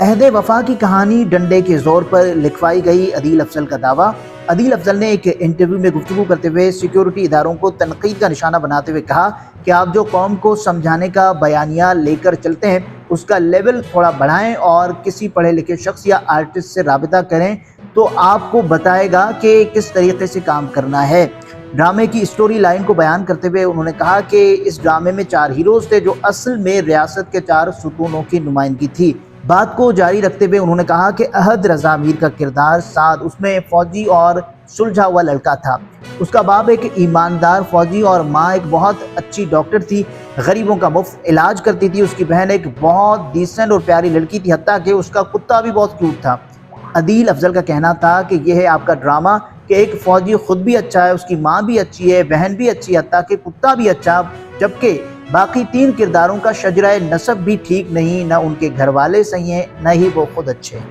عہد وفا کی کہانی ڈنڈے کے زور پر لکھوائی گئی عدیل افضل کا دعویٰ۔ عدیل افضل نے ایک انٹرویو میں گفتگو کرتے ہوئے سیکیورٹی اداروں کو تنقید کا نشانہ بناتے ہوئے کہا کہ آپ جو قوم کو سمجھانے کا بیانیہ لے کر چلتے ہیں اس کا لیول تھوڑا بڑھائیں اور کسی پڑھے لکھے شخص یا آرٹسٹ سے رابطہ کریں تو آپ کو بتائے گا کہ کس طریقے سے کام کرنا ہے۔ ڈرامے کی اسٹوری لائن کو بیان کرتے ہوئے انہوں نے کہا کہ اس ڈرامے میں 4 ہیروز تھے جو اصل میں ریاست کے 4 ستونوں کی نمائندگی تھی۔ بات کو جاری رکھتے ہوئے انہوں نے کہا کہ احد رضا میر کا کردار سعد اس میں فوجی اور سلجھا ہوا لڑکا تھا۔ اس کا باپ ایک ایماندار فوجی اور ماں ایک بہت اچھی ڈاکٹر تھی، غریبوں کا مفت علاج کرتی تھی۔ اس کی بہن ایک بہت ڈیسنٹ اور پیاری لڑکی تھی، حتیٰ کہ اس کا کتا بھی بہت کیوٹ تھا۔ عدیل افضل کا کہنا تھا کہ یہ ہے آپ کا ڈرامہ کہ ایک فوجی خود بھی اچھا ہے، اس کی ماں بھی اچھی ہے، بہن بھی اچھی ہے، حتیٰ کہ کتا بھی اچھا، جبکہ باقی 3 کرداروں کا شجرہ نسب بھی ٹھیک نہیں، نہ ان کے گھر والے صحیح ہیں نہ ہی وہ خود اچھے ہیں۔